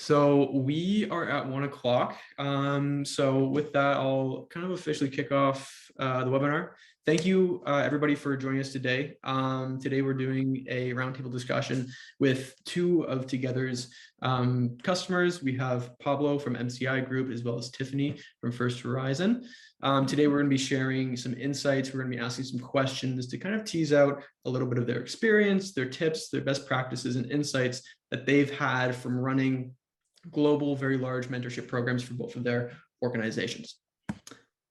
So we are at 1 o'clock. So with that, I'll kind of officially kick off the webinar. Thank you, everybody, for joining us today. Today we're doing a roundtable discussion with two of Together's customers. We have Pablo from MCI Group as well as Tiffany from First Horizon. Today we're going to be sharing some insights. We're going to be asking some questions to kind of tease out a little bit of their experience, their tips, their best practices and insights that they've had from running global, very large mentorship programs for both of their organizations.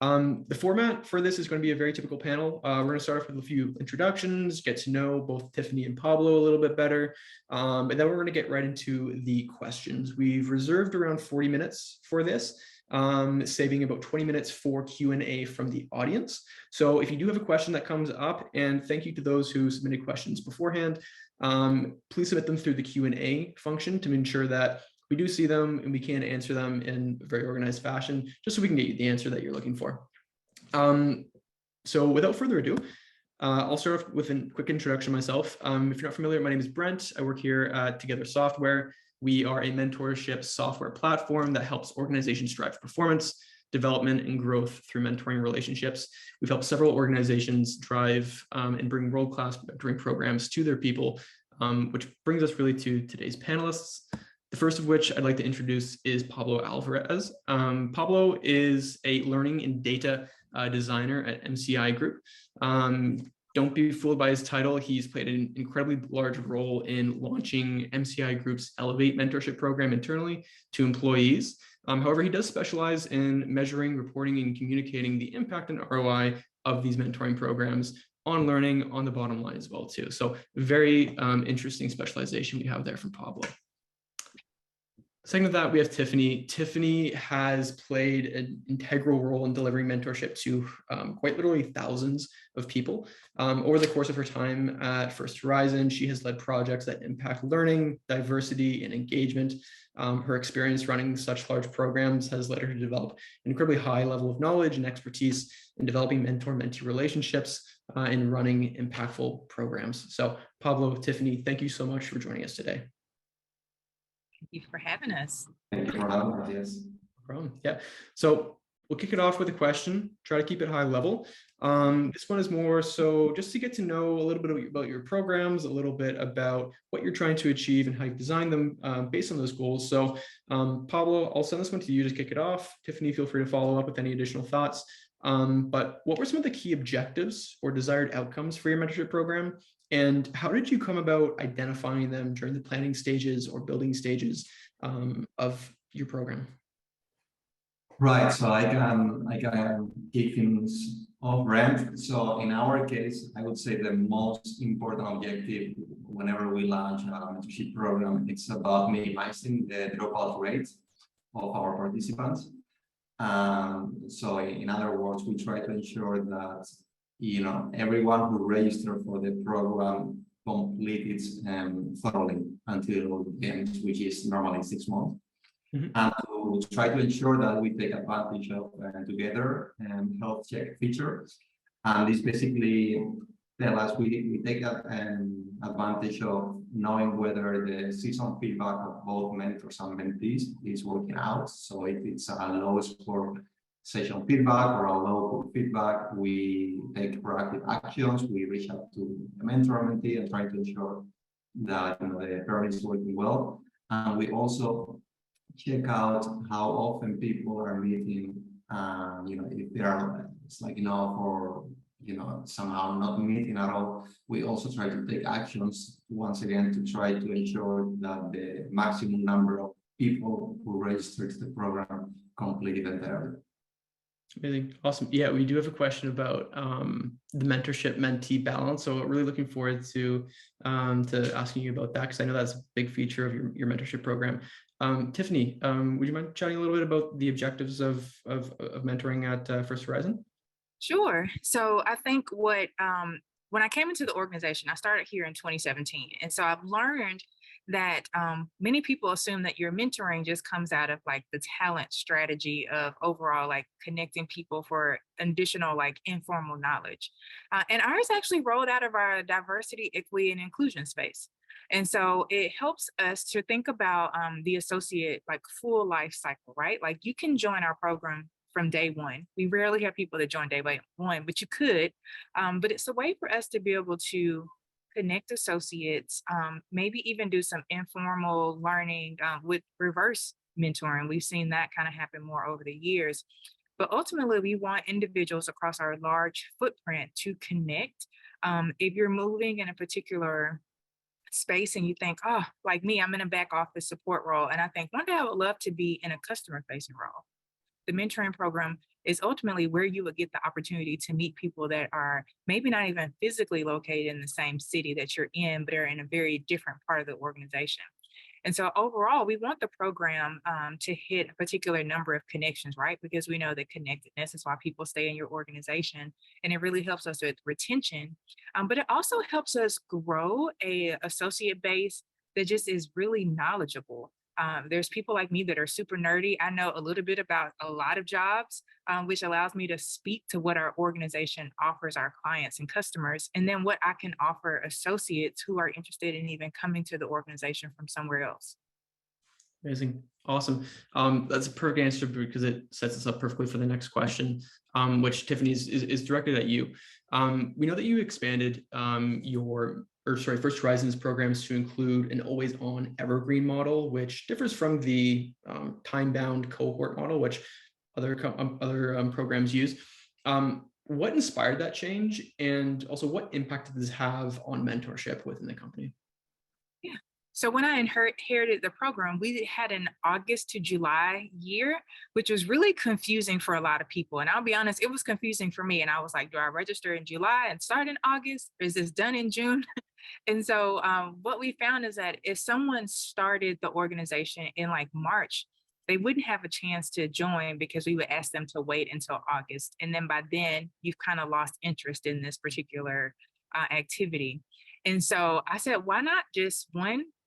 The format for this is going to be a very typical panel. We're going to start off with a few introductions, get to know both Tiffany and Pablo a little bit better, and then we're going to get right into the questions. We've reserved around 40 minutes for this, saving about 20 minutes for Q&A from the audience. So if you do have a question that comes up, and thank you to those who submitted questions beforehand, please submit them through the Q&A function to ensure that we do see them and we can answer them in a very organized fashion, just so we can get you the answer that you're looking for. So without further ado, I'll start off with a quick introduction myself. If you're not familiar, my name is Brent. I work here at Together Software. We are a mentorship software platform that helps organizations drive performance, development, and growth through mentoring relationships. We've helped several organizations drive and bring world-class mentoring programs to their people, which brings us really to today's panelists. The first of which I'd like to introduce is Pablo Alvarez. Pablo is a learning and data designer at MCI Group. Don't be fooled by his title. He's played an incredibly large role in launching MCI Group's Elevate mentorship program internally to employees. However, he does specialize in measuring, reporting, and communicating the impact and ROI of these mentoring programs on learning on the bottom line as well, too. So very interesting specialization we have there from Pablo. Second to that, we have Tiffany. Tiffany has played an integral role in delivering mentorship to quite literally thousands of people. Over the course of her time at First Horizon, she has led projects that impact learning, diversity, and engagement. Her experience running such large programs has led her to develop an incredibly high level of knowledge and expertise in developing mentor-mentee relationships and running impactful programs. So Pablo, Tiffany, thank you so much for joining us today. Thank you for having us. Thank you for having us. Yes. No problem. Yeah. So we'll kick it off with a question. Try to keep it high level. This one is more so just to get to know a little bit about your programs, a little bit about what you're trying to achieve and how you design them based on those goals. So Pablo, I'll send this one to you to kick it off. Tiffany, feel free to follow up with any additional thoughts. But what were some of the key objectives or desired outcomes for your mentorship program? And how did you come about identifying them during the planning stages or building stages of your program? Right. So I can kick things off, Brent. So in our case, I would say the most important objective whenever we launch a mentorship program, it's about minimizing the dropout rate of our participants. So in other words, we try to ensure that everyone who registered for the program completed it thoroughly until the end, which is normally 6 months. Mm-hmm. And to try to ensure that we take advantage of Together health check features. And this basically tell us we take advantage of knowing whether the season feedback of both mentors and mentees is working out. So if it's a low score session feedback or a low feedback, we take proactive actions. We reach out to the mentor and mentee and try to ensure that the program is working well. And we also check out how often people are meeting. If they are or somehow not meeting at all, we also try to take actions once again to try to ensure that the maximum number of people who register to the program complete it entirely. Amazing. Awesome. Yeah, we do have a question about the mentorship mentee balance. So really looking forward to asking you about that, because I know that's a big feature of your mentorship program. Tiffany, would you mind chatting a little bit about the objectives of mentoring at First Horizon? Sure. So I think when I came into the organization, I started here in 2017. And so I've learned that many people assume that your mentoring just comes out of like the talent strategy of overall like connecting people for additional like informal knowledge. And ours actually rolled out of our diversity, equity, and inclusion space. And so it helps us to think about the associate like full life cycle, right? Like you can join our program from day one. We rarely have people that join day one, but you could. But it's a way for us to be able to connect associates, maybe even do some informal learning with reverse mentoring. We've seen that kind of happen more over the years. But ultimately, we want individuals across our large footprint to connect. If you're moving in a particular space and you think, oh, like me, I'm in a back office support role. And I think one day I would love to be in a customer facing role. The mentoring program is ultimately where you would get the opportunity to meet people that are maybe not even physically located in the same city that you're in, but are in a very different part of the organization. And so overall, we want the program to hit a particular number of connections, right? Because we know that connectedness is why people stay in your organization. And it really helps us with retention. But it also helps us grow a associate base that just is really knowledgeable. There's people like me that are super nerdy. I know a little bit about a lot of jobs, which allows me to speak to what our organization offers our clients and customers, and then what I can offer associates who are interested in even coming to the organization from somewhere else. Amazing. Awesome. That's a perfect answer because it sets us up perfectly for the next question, which Tiffany is directed at you. We know that you expanded First Horizons programs to include an always-on Evergreen model, which differs from the time-bound cohort model, which other programs use. What inspired that change, and also what impact did this have on mentorship within the company? Yeah. So when I inherited the program, we had an August to July year, which was really confusing for a lot of people. And I'll be honest, it was confusing for me. And I was like, do I register in July and start in August? Or is this done in June? And so what we found is that if someone started the organization in like March, they wouldn't have a chance to join because we would ask them to wait until August. And then by then, you've kind of lost interest in this particular activity. And so I said, why not just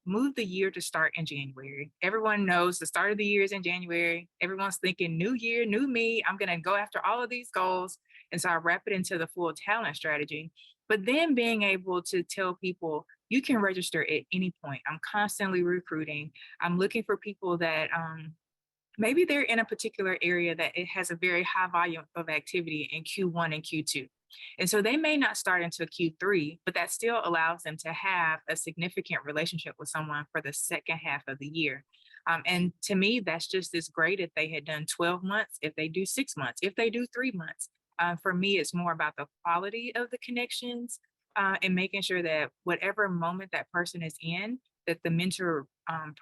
move the year to start in January? Everyone knows the start of the year is in January. Everyone's thinking new year, new me. I'm going to go after all of these goals. And so I wrap it into the full talent strategy. But then being able to tell people, you can register at any point. I'm constantly recruiting. I'm looking for people that maybe they're in a particular area that it has a very high volume of activity in Q1 and Q2. And so they may not start until Q3, but that still allows them to have a significant relationship with someone for the second half of the year. And to me, that's just as great if they had done 12 months, if they do 6 months, if they do 3 months. For me, it's more about the quality of the connections and making sure that whatever moment that person is in, that the mentor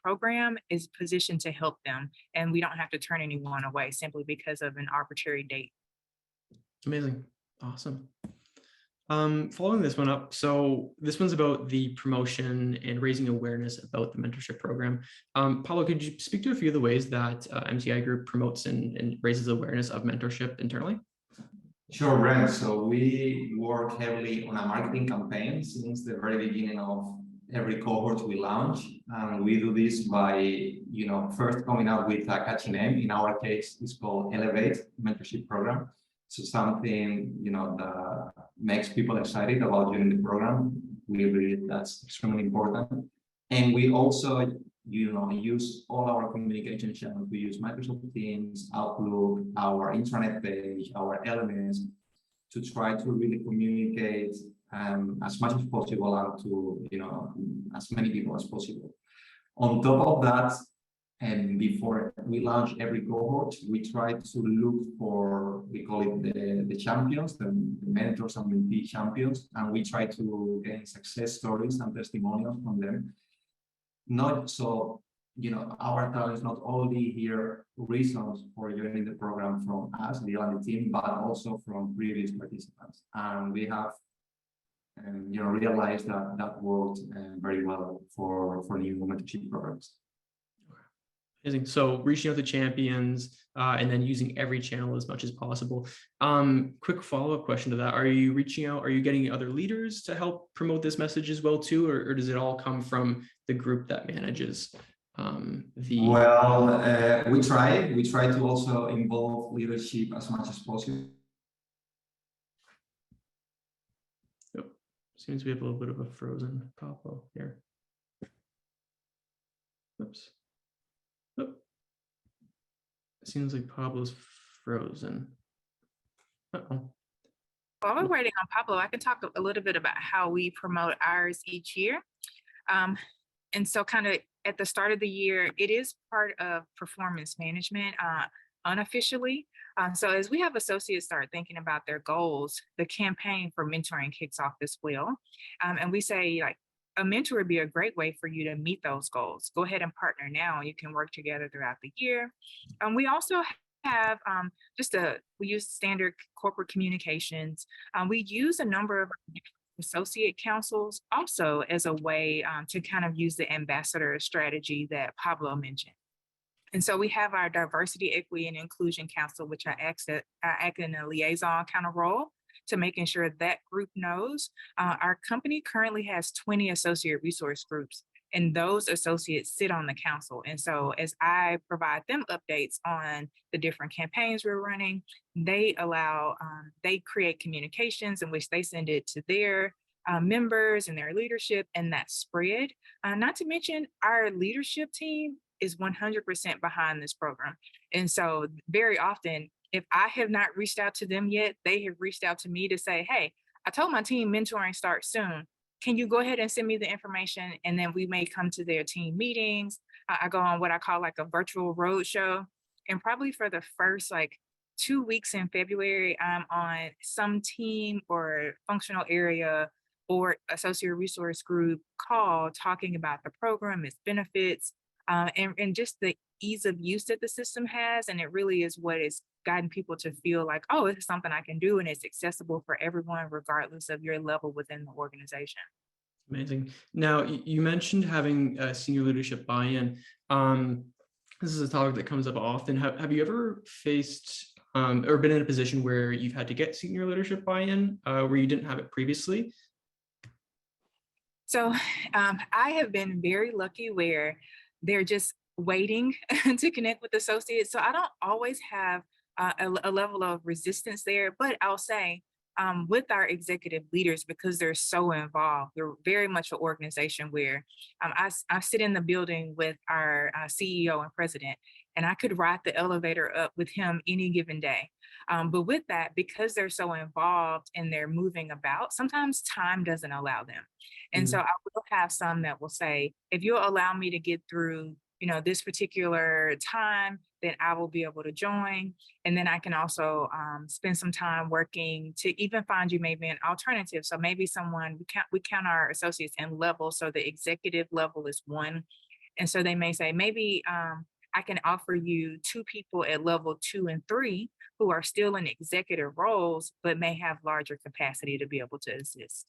program is positioned to help them. And we don't have to turn anyone away simply because of an arbitrary date. Amazing. Awesome. Following this one up, so this one's about the promotion and raising awareness about the mentorship program. Pablo, could you speak to a few of the ways that MTI Group promotes and raises awareness of mentorship internally? Sure, Brent. So we work heavily on a marketing campaign since the very beginning of every cohort we launch. And we do this by, first coming up with a catchy name. In our case, it's called Elevate Mentorship Program. So something, that makes people excited about joining the program. We believe that's extremely important. And we also, use all our communication channels. We use Microsoft Teams, Outlook, our intranet page, our LMS to try to really communicate as much as possible and to, as many people as possible. On top of that, and before we launch every cohort, we try to look for, we call it the champions, the mentors and mentee champions, and we try to gain success stories and testimonials from them. Not so, our talent is not only hear reasons for joining the program from us, the L&D team, but also from previous participants. And we have, realized that worked very well for new mentorship programs. Amazing. So reaching out to champions and then using every channel as much as possible. Quick follow-up question to that. Are you reaching out? Are you getting other leaders to help promote this message as well too? Or does it all come from the group that manages the... Well, we try to also involve leadership as much as possible. Yep. Seems we have a little bit of a frozen Pablo here. Oops. Oh. It seems like Pablo's frozen. Uh-oh. While we're waiting on Pablo, I can talk a little bit about how we promote ours each year. And so kind of at the start of the year, it is part of performance management unofficially. So as we have associates start thinking about their goals, the campaign for mentoring kicks off as well. And we say, like, a mentor would be a great way for you to meet those goals. Go ahead and partner now. You can work together throughout the year. We also have we use standard corporate communications. We use a number of associate councils also as a way to kind of use the ambassador strategy that Pablo mentioned. And so we have our diversity, equity, and inclusion council, which I act in a liaison kind of role to making sure that group knows. Our company currently has 20 associate resource groups, and those associates sit on the council. And so as I provide them updates on the different campaigns we're running, they create communications in which they send it to their members and their leadership, and that spread. Not to mention our leadership team is 100% behind this program. And so very often, if I have not reached out to them yet, they have reached out to me to say, hey, I told my team mentoring starts soon. Can you go ahead and send me the information? And then we may come to their team meetings. I go on what I call like a virtual roadshow. And probably for the first 2 weeks in February, I'm on some team or functional area or associate resource group call talking about the program, its benefits, and just the ease of use that the system has. And it really is what is guiding people to feel like, oh, this is something I can do, and it's accessible for everyone, regardless of your level within the organization. Amazing. Now, you mentioned having senior leadership buy-in. This is a topic that comes up often. Have you ever faced or been in a position where you've had to get senior leadership buy-in where you didn't have it previously? So I have been very lucky where they're just waiting to connect with associates. So I don't always have a level of resistance there, but I'll say with our executive leaders, because they're so involved, they're very much an organization where I sit in the building with our CEO and president, and I could ride the elevator up with him any given day. But with that, because they're so involved and they're moving about, sometimes time doesn't allow them. And so I will have some that will say, if you'll allow me to get through this particular time, then I will be able to join. And then I can also spend some time working to even find you maybe an alternative. So maybe we count our associates in levels. So the executive level is 1. And so they may say, maybe I can offer you 2 people at level 2 and 3 who are still in executive roles, but may have larger capacity to be able to assist.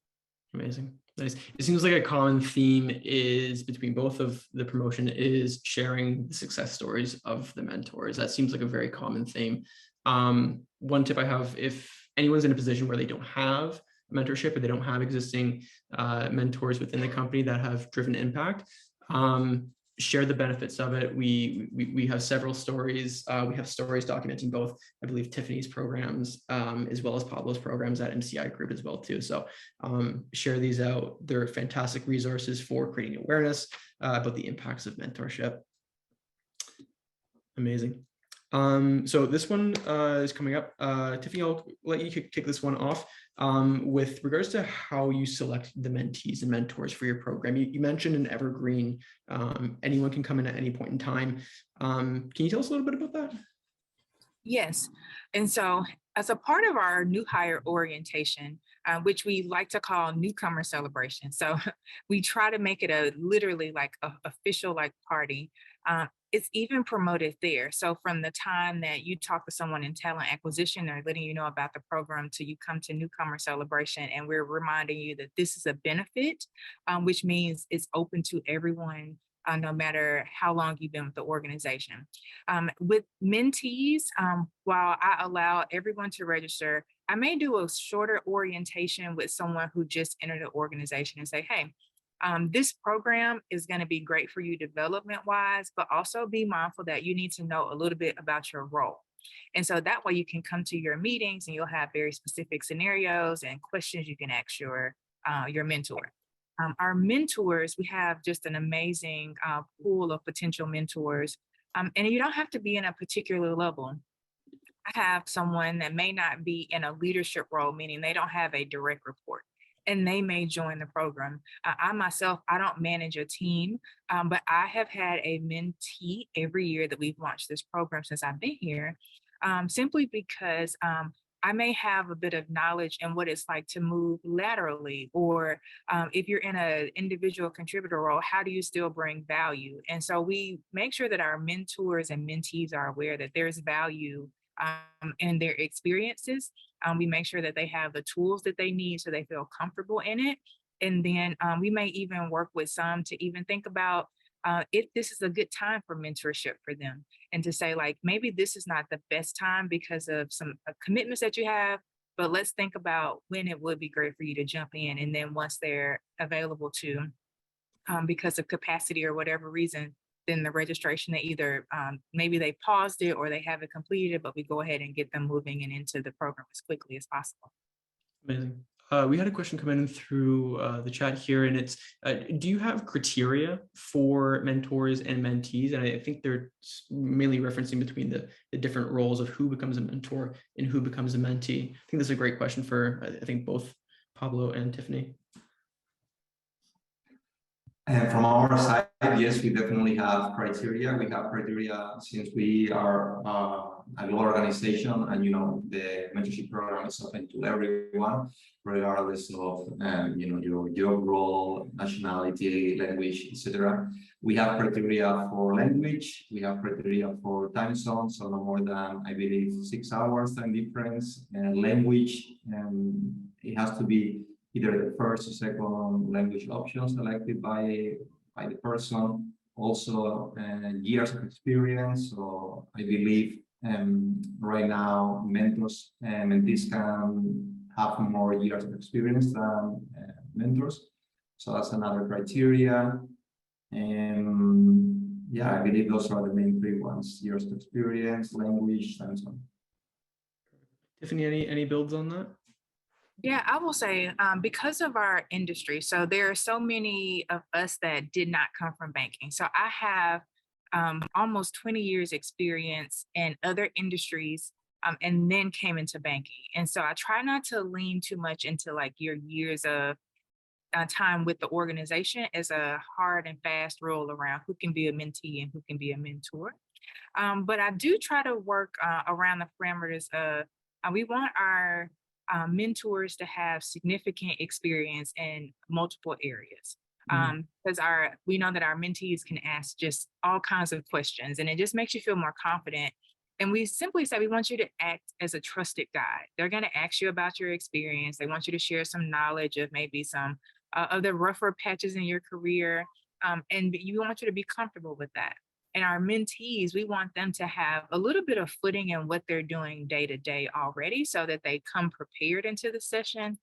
Amazing. Nice. It seems like a common theme is between both of the promotion is sharing the success stories of the mentors. That seems like a very common theme. One tip I have, if anyone's in a position where they don't have mentorship or they don't have existing mentors within the company that have driven impact, share the benefits of it. We have several stories. We have stories documenting both, I believe, Tiffany's programs as well as Pablo's programs at MCI Group as well too. So share these out. They're fantastic resources for creating awareness about the impacts of mentorship. Amazing. So this one is coming up. Tiffany, I'll let you kick this one off. With regards to how you select the mentees and mentors for your program, you mentioned an Evergreen. Anyone can come in at any point in time. Can you tell us a little bit about that? Yes. And so as a part of our new hire orientation, which we like to call newcomer celebration. So we try to make it literally like a official party. It's even promoted there. So from the time that you talk to someone in talent acquisition, they're letting you know about the program till you come to newcomer celebration. And we're reminding you that this is a benefit, which means it's open to everyone no matter how long you've been with the organization. With mentees, while I allow everyone to register, I may do a shorter orientation with someone who just entered the organization and say, hey, this program is going to be great for you development wise, but also be mindful that you need to know a little bit about your role. And so that way you can come to your meetings and you'll have very specific scenarios and questions you can ask your mentor. Our mentors, we have just an amazing pool of potential mentors. And you don't have to be in a particular level. I have someone that may not be in a leadership role, meaning they don't have a direct report, and they may join the program. I myself, I don't manage a team, but I have had a mentee every year that we've launched this program since I've been here, simply because I may have a bit of knowledge in what it's like to move laterally, or if you're in an individual contributor role, how do you still bring value? And so we make sure that our mentors and mentees are aware that there's value in their experiences. We make sure that they have the tools that they need so they feel comfortable in it. And then we may even work with some to even think about if this is a good time for mentorship for them, and to say, like, maybe this is not the best time because of some commitments that you have, but let's think about when it would be great for you to jump in. And then once they're available to, because of capacity or whatever reason, then the registration, they either maybe they paused it or they haven't completed, but we go ahead and get them moving and into the program as quickly as possible. Amazing. We had a question come in through the chat here, and it's, do you have criteria for mentors and mentees? And I think they're mainly referencing between the different roles of who becomes a mentor and who becomes a mentee. I think that's a great question for, I think, both Pablo and Tiffany. And from our side, yes, we definitely have criteria. We have criteria since we are a global organization, and the mentorship program is open to everyone, regardless of your job role, nationality, language, etc. We have criteria for language. We have criteria for time zone, so no more than, I believe, 6 hours time difference. And language, it has to be either the first or second language option selected by the person. Also, years of experience. So I believe right now mentors and mentees can have more years of experience than mentors. So that's another criteria. And yeah, I believe those are the main 3 ones: years of experience, language, and so on. Tiffany, any builds on that? Yeah, I will say, because of our industry, so there are so many of us that did not come from banking. So I have almost 20 years experience in other industries, and then came into banking. And so I try not to lean too much into like your years of time with the organization as a hard and fast rule around who can be a mentee and who can be a mentor. But I do try to work around the parameters of, we want our mentors to have significant experience in multiple areas. Because we know that our mentees can ask just all kinds of questions, and it just makes you feel more confident. And we simply say, we want you to act as a trusted guide. They're going to ask you about your experience. They want you to share some knowledge of maybe some of the rougher patches in your career. And you want you to be comfortable with that. And our mentees, we want them to have a little bit of footing in what they're doing day to day already, so that they come prepared into the session.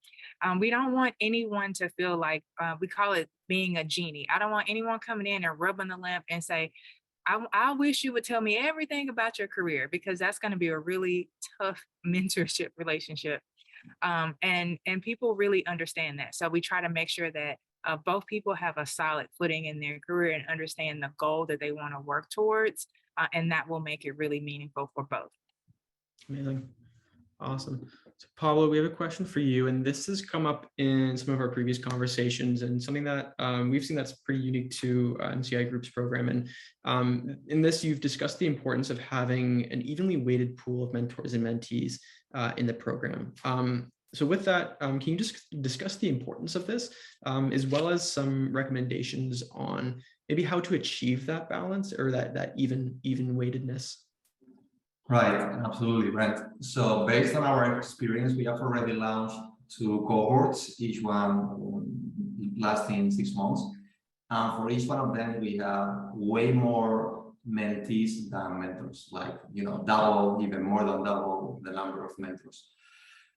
We don't want anyone to feel like, we call it being a genie. I don't want anyone coming in and rubbing the lamp and say, I wish you would tell me everything about your career, because that's going to be a really tough mentorship relationship. And people really understand that. So we try to make sure that both people have a solid footing in their career and understand the goal that they want to work towards. And that will make it really meaningful for both. Amazing. Awesome. So Pablo, we have a question for you, and this has come up in some of our previous conversations, and something that we've seen that's pretty unique to MCI Group's program. And in this, you've discussed the importance of having an evenly weighted pool of mentors and mentees in the program. So with that, can you just discuss the importance of this, as well as some recommendations on maybe how to achieve that balance, or that even weightedness? Right, absolutely, right. So based on our experience, we have already launched 2 cohorts, each one lasting 6 months. For each one of them, we have way more mentees than mentors, like, double, even more than double the number of mentors.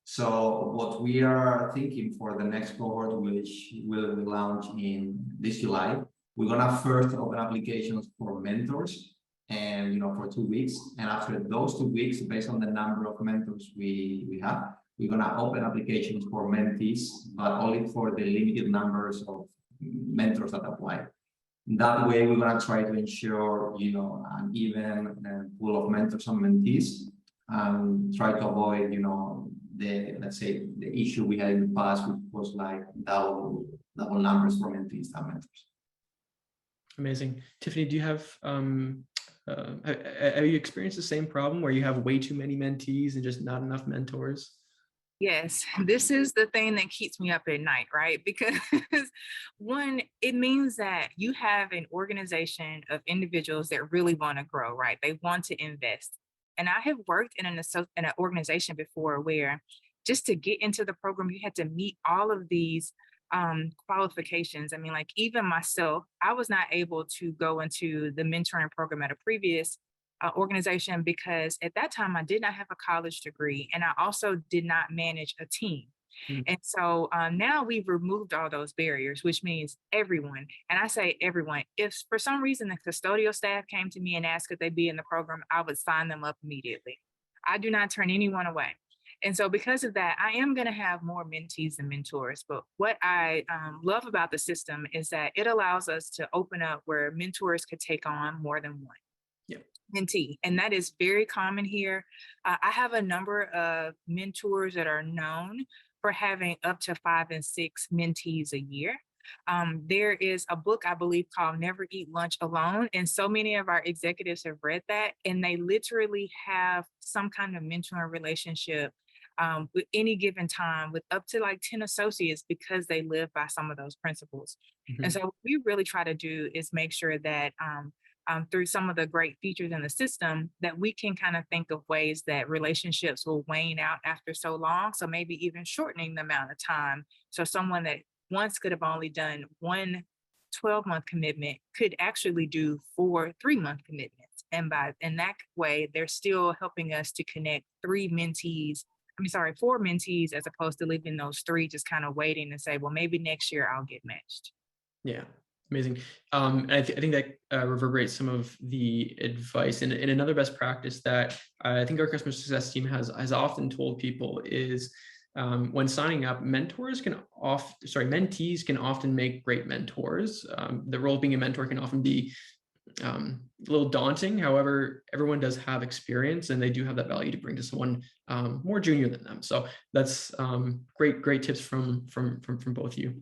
So what we are thinking for the next cohort, which will launch in this July, we're gonna first open applications for mentors, and for 2 weeks. And after those 2 weeks, based on the number of mentors we have, we're gonna open applications for mentees, but only for the limited numbers of mentors that apply. That way, we're gonna try to ensure an even pool of mentors and mentees, and try to avoid let's say the issue we had in the past, which was like double numbers for mentees and mentors. Amazing. Tiffany, do you have you experienced the same problem where you have way too many mentees and just not enough mentors? Yes, this is the thing that keeps me up at night, right? Because one, it means that you have an organization of individuals that really want to grow, right? They want to invest. And I have worked in an organization before where just to get into the program, you had to meet all of these qualifications. I mean, like even myself, I was not able to go into the mentoring program at a previous organization because at that time I did not have a college degree, and I also did not manage a team. And so now we've removed all those barriers, which means everyone, and I say everyone, if for some reason the custodial staff came to me and asked could they be in the program, I would sign them up immediately. I do not turn anyone away. And so because of that, I am going to have more mentees and mentors. But what I love about the system is that it allows us to open up where mentors could take on more than one. Yep. Mentee, and that is very common here. I have a number of mentors that are known for having up to 5 and 6 mentees a year. There is a book, I believe, called Never Eat Lunch Alone. And so many of our executives have read that, and they literally have some kind of mentoring relationship with any given time with up to like 10 associates because they live by some of those principles. And so what we really try to do is make sure that through some of the great features in the system that we can kind of think of ways that relationships will wane out after so long. So maybe even shortening the amount of time. So someone that once could have only done one 12-month commitment could actually do 4 3-month commitments. And in that way, they're still helping us to connect 4 mentees as opposed to leaving those 3 just kind of waiting and say, well, maybe next year I'll get matched. Yeah. Amazing. I think that reverberates some of the advice. And another best practice that I think our customer success team has often told people is when signing up, mentees can often make great mentors. The role of being a mentor can often be a little daunting. However, everyone does have experience and they do have that value to bring to someone more junior than them. So that's great tips from both of you.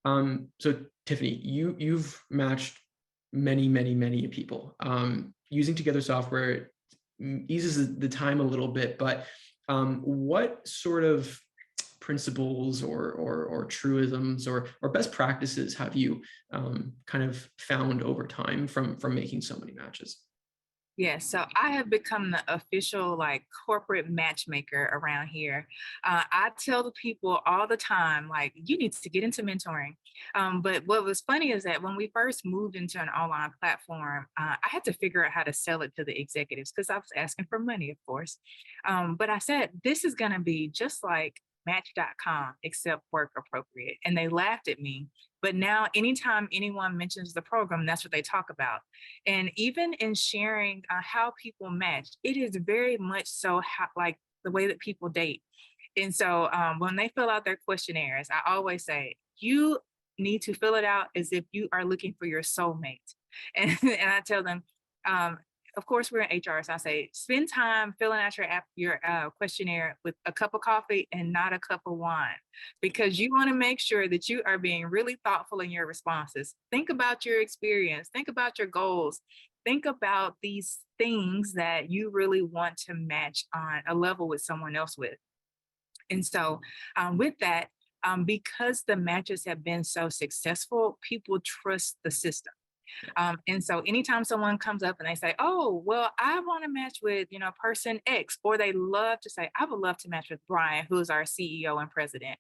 So Tiffany, you've matched many people. Using Together software eases the time a little bit, but what sort of principles or truisms or best practices have you kind of found over time from making so many matches? Yeah, so I have become the official like corporate matchmaker around here. I tell the people all the time, like, you need to get into mentoring. But what was funny is that when we first moved into an online platform, I had to figure out how to sell it to the executives because I was asking for money, of course. But I said, this is going to be just like Match.com, except work appropriate. And they laughed at me. But now, anytime anyone mentions the program, that's what they talk about. And even in sharing how people match, it is very much so like the way that people date. And so when they fill out their questionnaires, I always say, you need to fill it out as if you are looking for your soulmate. And I tell them, of course, we're in HR, so I say, spend time filling out your questionnaire with a cup of coffee and not a cup of wine, because you want to make sure that you are being really thoughtful in your responses. Think about your experience, think about your goals, think about these things that you really want to match on a level with someone else with. And so with that, because the matches have been so successful, people trust the system. And so anytime someone comes up and they say, oh, well, I want to match with, person X, or they love to say, I would love to match with Brian, who's our CEO and president.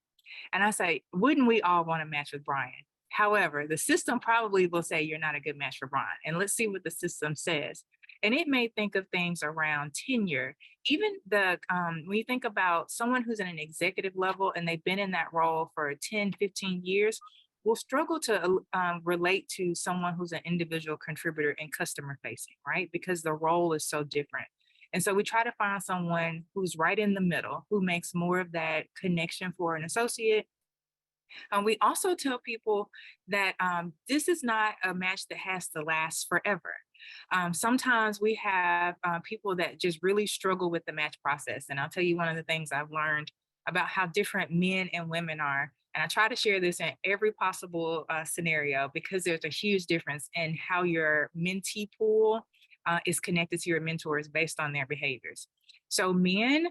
And I say, wouldn't we all want to match with Brian? However, the system probably will say you're not a good match for Brian. And let's see what the system says. And it may think of things around tenure. Even when you think about someone who's in an executive level and they've been in that role for 10, 15 years, will struggle to relate to someone who's an individual contributor and customer facing, right? Because the role is so different. And so we try to find someone who's right in the middle, who makes more of that connection for an associate. We also tell people that this is not a match that has to last forever. Sometimes we have people that just really struggle with the match process. And I'll tell you one of the things I've learned about how different men and women are. And I try to share this in every possible scenario because there's a huge difference in how your mentee pool is connected to your mentors based on their behaviors. So men,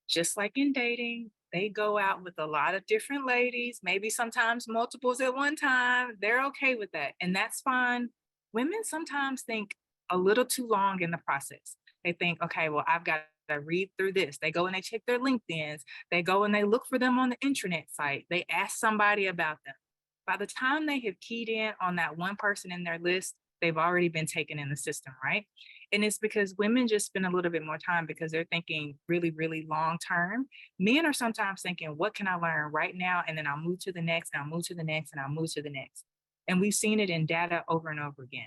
just like in dating, they go out with a lot of different ladies, maybe sometimes multiples at one time. They're okay with that. And that's fine. Women sometimes think a little too long in the process. They think, okay, well, I've got to read through this. They go and they check their LinkedIn's. They go and they look for them on the intranet site. They ask somebody about them. By the time they have keyed in on that one person in their list, they've already been taken in the system, right? And it's because women just spend a little bit more time because they're thinking really, really long term. Men are sometimes thinking, what can I learn right now? And then I'll move to the next, and I'll move to the next, and I'll move to the next. And we've seen it in data over and over again.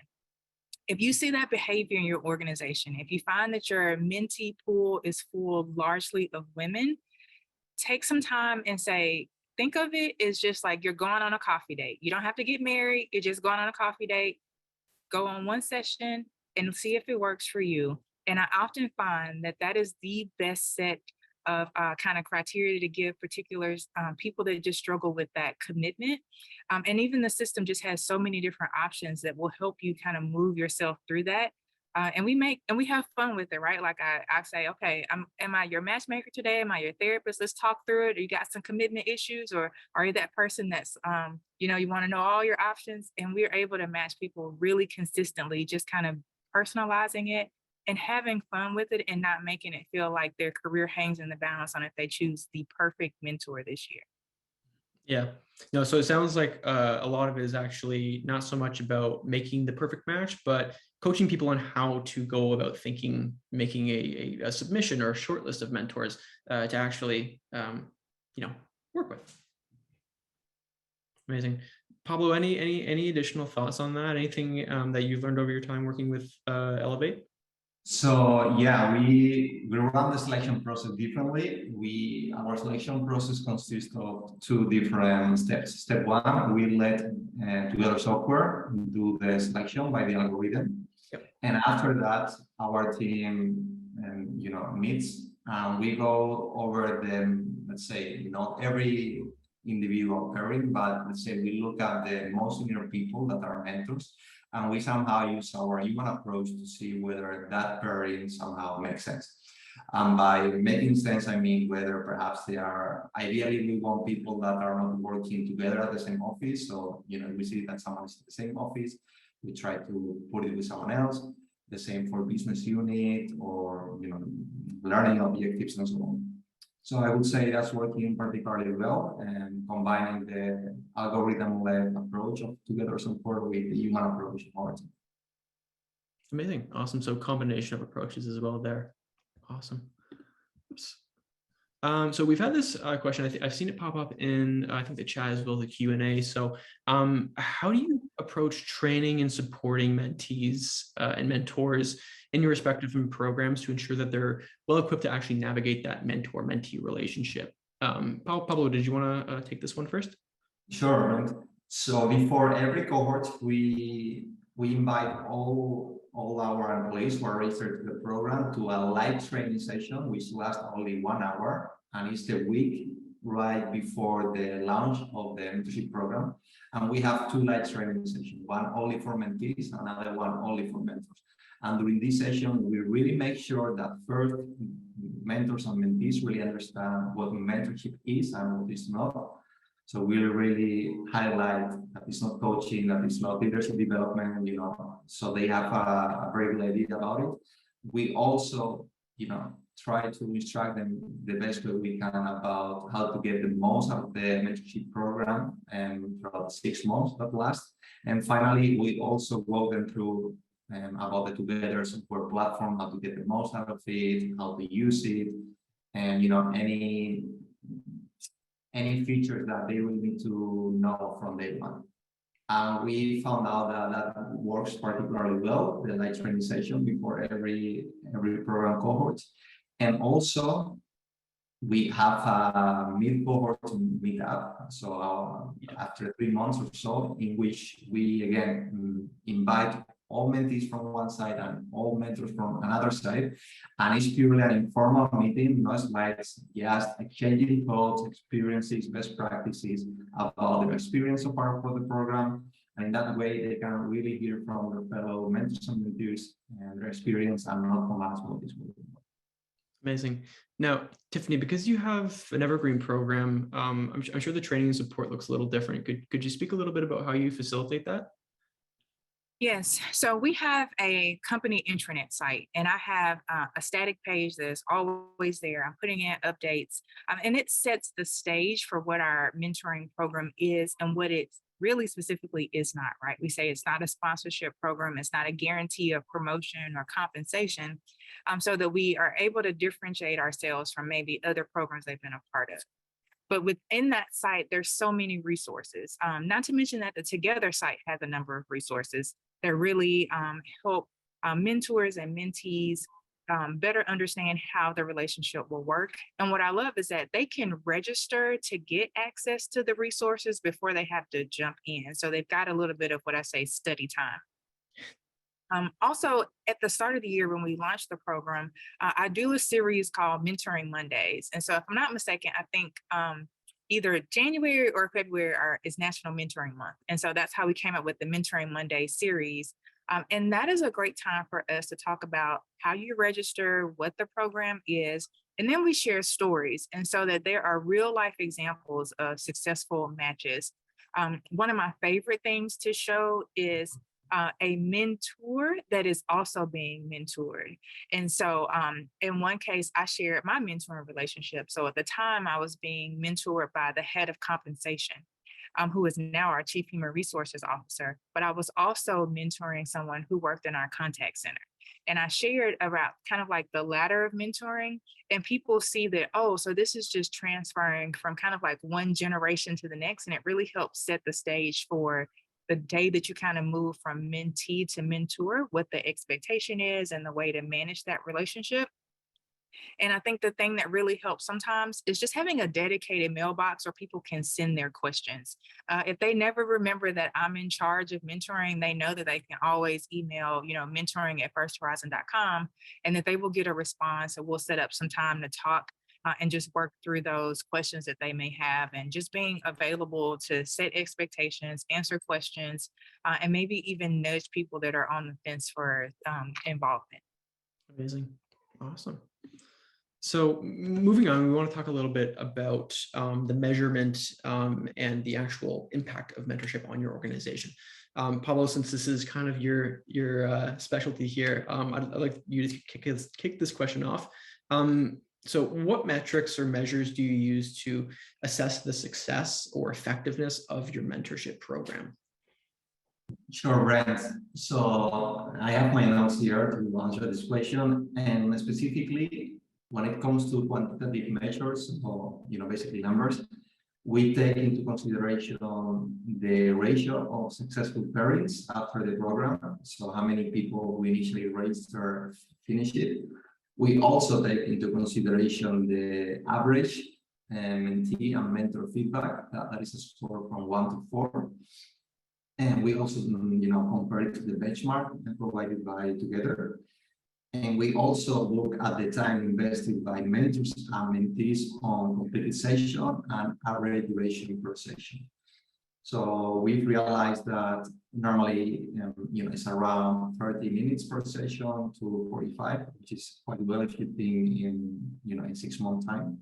If you see that behavior in your organization, if you find that your mentee pool is full largely of women, take some time and say, think of it as just like you're going on a coffee date. You don't have to get married. You're just going on a coffee date. Go on one session and see if it works for you. And I often find that that is the best set of kind of criteria to give particular people that just struggle with that commitment. And even the system just has so many different options that will help you kind of move yourself through that. And we have fun with it, right? Like I say, okay, am I your matchmaker today? Am I your therapist? Let's talk through it. Or you got some commitment issues, or are you that person that's, you want to know all your options? And we're able to match people really consistently, just kind of personalizing it and having fun with it and not making it feel like their career hangs in the balance on if they choose the perfect mentor this year. Yeah. No, so it sounds like a lot of it is actually not so much about making the perfect match, but coaching people on how to go about making a submission or a short list of mentors to actually, work with. Amazing. Pablo, any additional thoughts on that? Anything that you've learned over your time working with Elevate? So yeah, we run the selection process differently. Our selection process consists of two different steps. Step one, we let Together Software do the selection by the algorithm. Yep. And after that, our team meets and we go over the, let's say, not every individual pairing, but let's say we look at the most senior people that are mentors. And we somehow use our human approach to see whether that pairing somehow makes sense. And by making sense, I mean whether perhaps they are, ideally we want people that are not working together at the same office. So, we see that someone is in the same office, we try to put it with someone else. The same for business unit or, learning objectives and so on. So I would say that's working particularly well, and combining the algorithm-led approach of Together Support with the human approach of our team. Amazing. Awesome. So combination of approaches as well there. Awesome. Oops. So we've had this question. I've seen it pop up in, I think, the chat as well, the Q&A. So how do you approach training and supporting mentees and mentors in your respective programs to ensure that they're well equipped to actually navigate that mentor-mentee relationship? Pablo, did you want to take this one first? Sure. So before every cohort, we invite all our employees who are registered to the program to a live training session, which lasts only 1 hour, and it's the week right before the launch of the mentorship program. And we have 2 live training sessions, one only for mentees, another one only for mentors. And during this session, we really make sure that first mentors and mentees really understand what mentorship is and what is not. So we'll really highlight that it's not coaching, that it's not leadership development, so they have a very good idea about it. We also, try to instruct them the best way we can about how to get the most out of the mentorship program and throughout 6 months that last. And finally, we also walk them through about the Together support platform, how to get the most out of it, how to use it, and any features that they will need to know from day one. And we found out that works particularly well, the light training session before every program cohort. And also, we have a mid-cohort meetup. So after 3 months or so, in which we again invite all mentees from one side and all mentors from another side. And it's purely an informal meeting, no slides, just exchanging thoughts, experiences, best practices about the experience so far for the program. And in that way, they can really hear from their fellow mentors and mentees and their experience and not from us what is moving. Amazing. Now, Tiffany, because you have an Evergreen program, I'm sure the training and support looks a little different. Could you speak a little bit about how you facilitate that? Yes, so we have a company intranet site, and I have a static page that's always there. I'm putting in updates, and it sets the stage for what our mentoring program is and what it really specifically is not, right? We say it's not a sponsorship program, it's not a guarantee of promotion or compensation, so that we are able to differentiate ourselves from maybe other programs they've been a part of. But within that site, there's so many resources, not to mention that the Together site has a number of resources that really help mentors and mentees better understand how the relationship will work. And what I love is that they can register to get access to the resources before they have to jump in. So they've got a little bit of what I say study time. Also, at the start of the year when we launched the program, I do a series called Mentoring Mondays. And so if I'm not mistaken, I think either January or February is National Mentoring Month. And so that's how we came up with the Mentoring Monday series. And that is a great time for us to talk about how you register, what the program is, and then we share stories. And so that there are real life examples of successful matches. One of my favorite things to show is a mentor that is also being mentored. And so in one case, I shared my mentoring relationship. So at the time I was being mentored by the head of compensation, who is now our chief human resources officer, but I was also mentoring someone who worked in our contact center. And I shared about kind of like the ladder of mentoring, and people see that, oh, so this is just transferring from kind of like one generation to the next. And it really helps set the stage for the day that you kind of move from mentee to mentor, what the expectation is and the way to manage that relationship. And I think the thing that really helps sometimes is just having a dedicated mailbox where people can send their questions. If they never remember that I'm in charge of mentoring, they know that they can always email, mentoring@firsthorizon.com, and that they will get a response, and we'll set up some time to talk and just work through those questions that they may have, and just being available to set expectations, answer questions, and maybe even nudge people that are on the fence for involvement. Amazing. Awesome. So moving on, we want to talk a little bit about the measurement and the actual impact of mentorship on your organization. Pablo, since this is kind of your specialty here, I'd like you to kick this question off. So what metrics or measures do you use to assess the success or effectiveness of your mentorship program? Sure, Brent. So I have my notes here to answer this question, and specifically when it comes to quantitative measures, or basically numbers, we take into consideration the ratio of successful pairings after the program. So how many people we initially register finish it. We also take into consideration the average mentee and mentor feedback. That is a score from 1 to 4. And we also, compare it to the benchmark provided by Together. And we also look at the time invested by mentors and mentees on completed session and average duration per session. So we've realized that normally, it's around 30 minutes per session to 45, which is quite well if you think in 6 month time.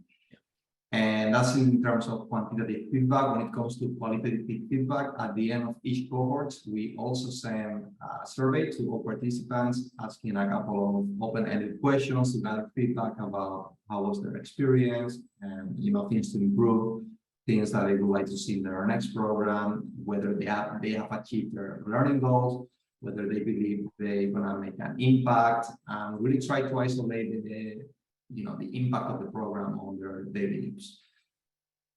And that's in terms of quantitative feedback. When it comes to qualitative feedback, at the end of each cohort, we also send a survey to all participants, asking a couple of open-ended questions to gather feedback about how was their experience and things to improve, things that they would like to see in their next program, whether they have achieved their learning goals, whether they believe they're gonna make an impact, and really try to isolate the impact of the program on their daily use.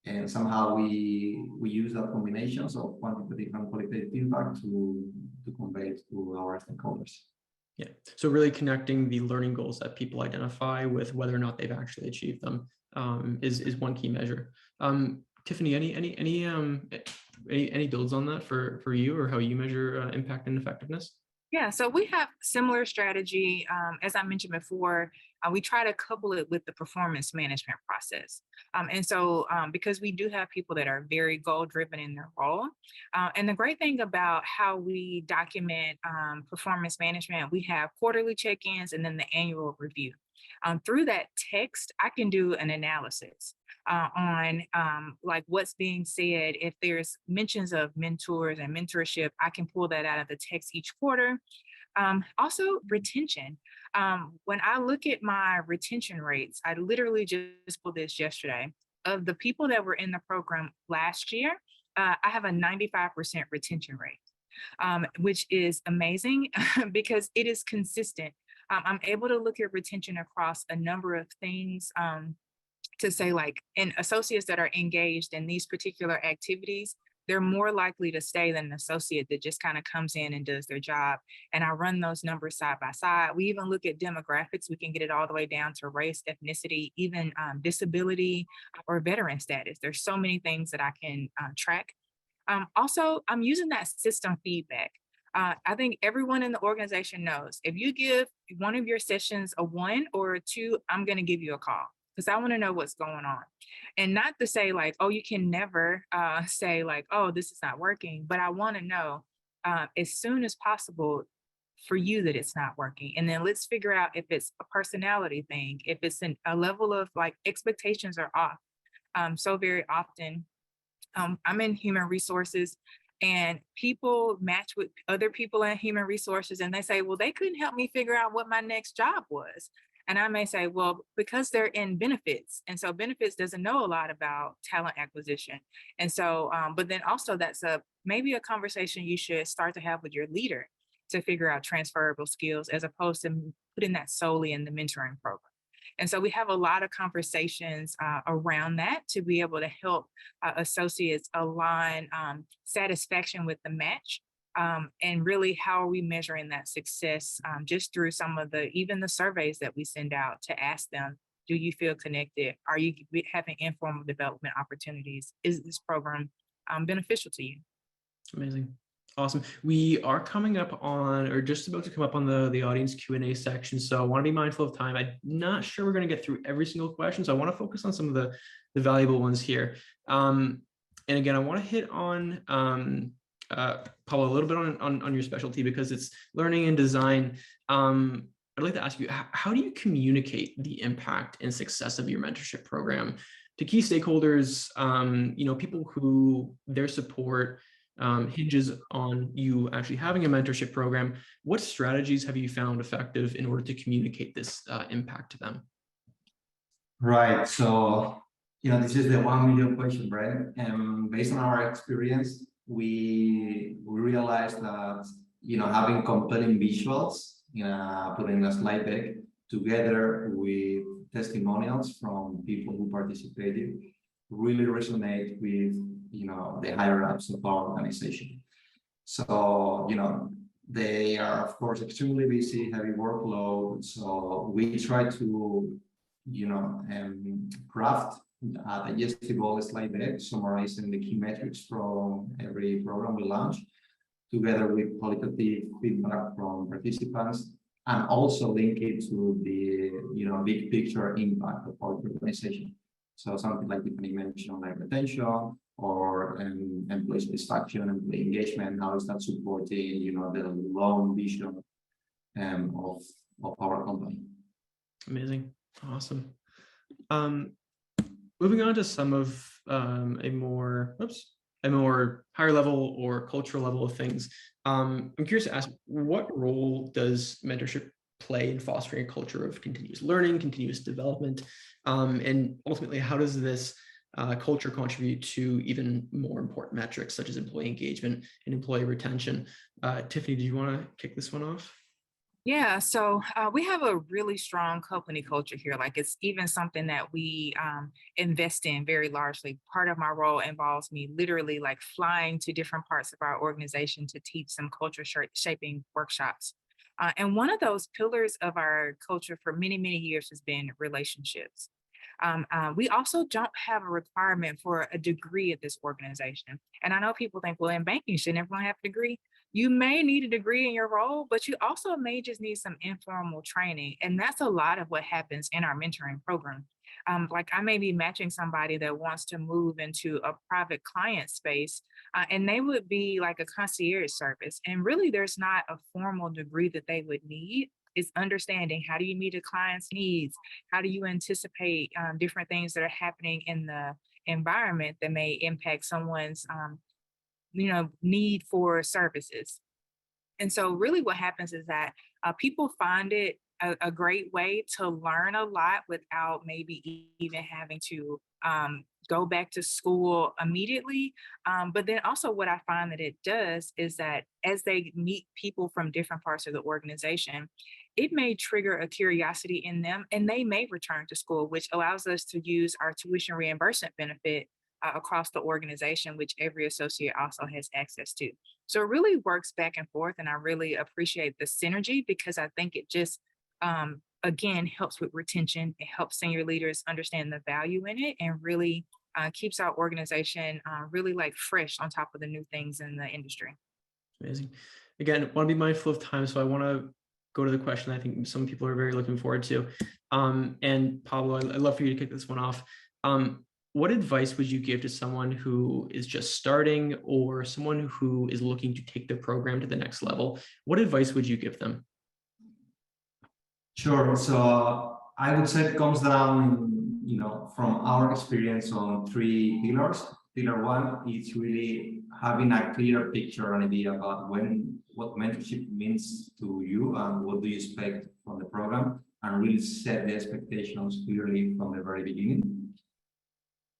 And somehow we use that combinations of quantitative and qualitative feedback to convey to our stakeholders. Yeah, so really connecting the learning goals that people identify with whether or not they've actually achieved them is one key measure. Tiffany, any builds on that for you, or how you measure impact and effectiveness? Yeah, so we have similar strategy. As I mentioned before, we try to couple it with the performance management process. And so because we do have people that are very goal driven in their role. And the great thing about how we document performance management, we have quarterly check-ins and then the annual review. Through that text, I can do an analysis on like what's being said. If there's mentions of mentors and mentorship, I can pull that out of the text each quarter. Also retention. When I look at my retention rates, I literally just pulled this yesterday. Of the people that were in the program last year, I have a 95% retention rate, which is amazing because it is consistent. I'm able to look at retention across a number of things to say, like, in associates that are engaged in these particular activities, they're more likely to stay than an associate that just kind of comes in and does their job. And I run those numbers side by side. We even look at demographics. We can get it all the way down to race, ethnicity, even disability or veteran status. There's so many things that I can track. Also, I'm using that system feedback. I think everyone in the organization knows if you give one of your sessions a 1 or a 2, I'm going to give you a call because I want to know what's going on. And not to say like, oh, you can never say like, oh, this is not working. But I want to know as soon as possible for you that it's not working. And then let's figure out if it's a personality thing, if it's a level of like expectations are off. So very often I'm in human resources. And people match with other people in human resources and they say, well, they couldn't help me figure out what my next job was. And I may say, well, because they're in benefits. And so benefits doesn't know a lot about talent acquisition. And so, but then also that's maybe a conversation you should start to have with your leader to figure out transferable skills as opposed to putting that solely in the mentoring program. And so we have a lot of conversations around that to be able to help associates align satisfaction with the match. And really, how are we measuring that success just through some of even the surveys that we send out to ask them, do you feel connected? Are you having informal development opportunities? Is this program beneficial to you? Amazing. Awesome. We are coming up on, or just about to come up on the audience Q&A section. So I want to be mindful of time. I'm not sure we're going to get through every single question. So I want to focus on some of the valuable ones here. And again, I want to hit on, Pablo, a little bit on your specialty because it's learning and design. I'd like to ask you, how do you communicate the impact and success of your mentorship program to key stakeholders, people who their support hinges on you actually having a mentorship program? What strategies have you found effective in order to communicate this impact to them? Right. So, this is the 1 million question, right? And based on our experience, we realized that, having compelling visuals, putting a slide deck together with testimonials from people who participated really resonate with the higher ups of our organization. So they are of course extremely busy, heavy workload. So we try to craft a digestible slide deck summarizing the key metrics from every program we launch, together with qualitative feedback from participants, and also link it to the big picture impact of our organization. So something like Tiffany mentioned, like retention or employee satisfaction, employee engagement. How is that supporting, the long vision of our company? Amazing, awesome. moving on to some of a more higher level or cultural level of things. I'm curious to ask, what role does mentorship play in fostering a culture of continuous learning, continuous development, and ultimately, how does this culture contribute to even more important metrics such as employee engagement and employee retention? Tiffany, do you want to kick this one off? Yeah, so we have a really strong company culture here. Like it's even something that we invest in very largely. Part of my role involves me literally like flying to different parts of our organization to teach some culture shaping workshops. And one of those pillars of our culture for many, many years has been relationships. We also don't have a requirement for a degree at this organization. And I know people think, well, in banking, shouldn't everyone have a degree? You may need a degree in your role, but you also may just need some informal training. And that's a lot of what happens in our mentoring program. Like I may be matching somebody that wants to move into a private client space, and they would be like a concierge service. And really, there's not a formal degree that they would need. It's understanding how do you meet a client's needs? How do you anticipate different things that are happening in the environment that may impact someone's need for services. And so really what happens is that people find it a great way to learn a lot without maybe even having to go back to school immediately. But then also what I find that it does is that as they meet people from different parts of the organization, it may trigger a curiosity in them and they may return to school, which allows us to use our tuition reimbursement benefit across the organization, which every associate also has access to. So it really works back and forth. And I really appreciate the synergy because I think it just, again, helps with retention. It helps senior leaders understand the value in it and really keeps our organization really like fresh on top of the new things in the industry. Amazing. Again, want to be mindful of time, so I want to go to the question I think some people are very looking forward to. And Pablo, I'd love for you to kick this one off. What advice would you give to someone who is just starting or someone who is looking to take the program to the next level? What advice would you give them? Sure. So I would say it comes down, from our experience on three pillars. Pillar one is really having a clear picture and idea about what mentorship means to you and what do you expect from the program, and really set the expectations clearly from the very beginning.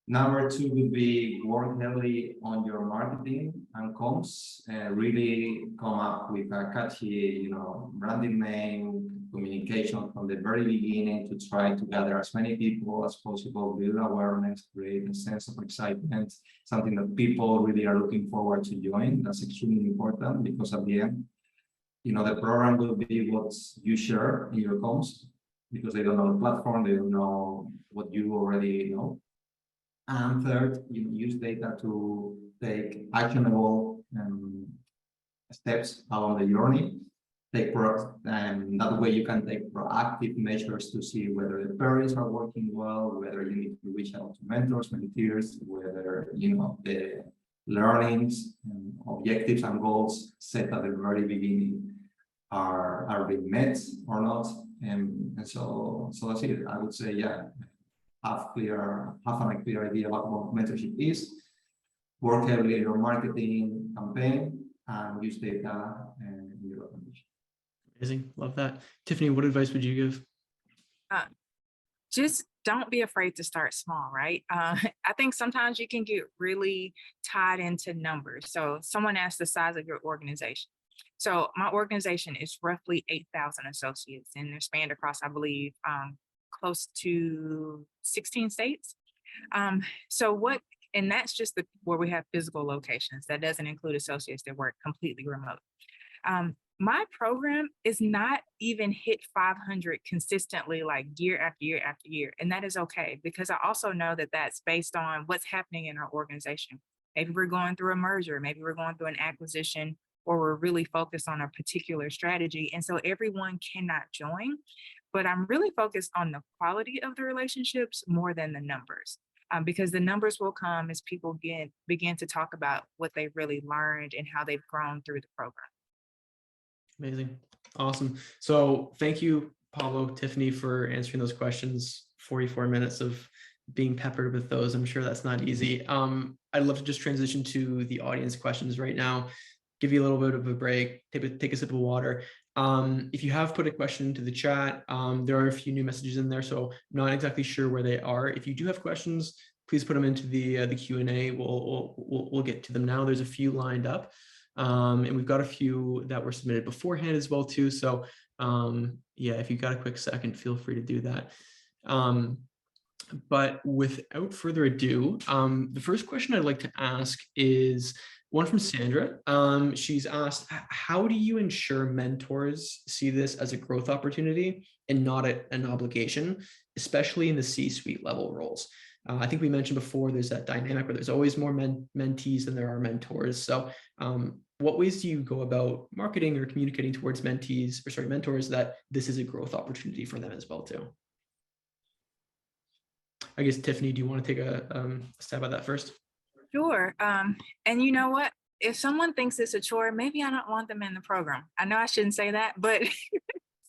Number two would be work heavily on your marketing and comms, really come up with a catchy, branding name, communication from the very beginning to try to gather as many people as possible, build awareness, create a sense of excitement, something that people really are looking forward to join. That's extremely important because at the end, the program will be what you share in your comms because they don't know the platform, they don't know what you already know. And third, use data to take actionable steps along the journey. That way you can take proactive measures to see whether the parents are working well, whether you need to reach out to mentors, mentees, whether the learnings and objectives and goals set at the very beginning are being met or not. And so that's it. I would say, yeah. Have a clear idea about what mentorship is, work heavily in your marketing campaign, and use data in your organization. Amazing. Love that. Tiffany, what advice would you give? Just don't be afraid to start small, right? I think sometimes you can get really tied into numbers. So someone asked the size of your organization. So my organization is roughly 8,000 associates and they're spanned across, I believe, close to 16 states. And that's just where we have physical locations. That doesn't include associates that work completely remote. My program is not even hit 500 consistently, like year after year after year. And that is okay, because I also know that that's based on what's happening in our organization. Maybe we're going through a merger, maybe we're going through an acquisition, or we're really focused on a particular strategy. And so everyone cannot join. But I'm really focused on the quality of the relationships more than the numbers, because the numbers will come as people begin to talk about what they really learned and how they've grown through the program. Amazing. Awesome. So thank you, Pablo, Tiffany, for answering those questions. 44 minutes of being peppered with those. I'm sure that's not easy. I'd love to just transition to the audience questions right now, give you a little bit of a break, take a sip of water. If you have put a question into the chat, there are a few new messages in there, so I'm not exactly sure where they are. If you do have questions, please put them into the Q&A. We'll get to them now. There's a few lined up, and we've got a few that were submitted beforehand as well too. So yeah, if you've got a quick second, feel free to do that. But without further ado, the first question I'd like to ask is one from Sandra. She's asked, how do you ensure mentors see this as a growth opportunity and not an obligation, especially in the C-suite level roles? I think we mentioned before, there's that dynamic where there's always more mentees than there are mentors. So what ways do you go about marketing or communicating towards mentors that this is a growth opportunity for them as well too? I guess, Tiffany, do you want to take a stab at that first? Sure. And you know what? If someone thinks it's a chore, maybe I don't want them in the program. I know I shouldn't say that, but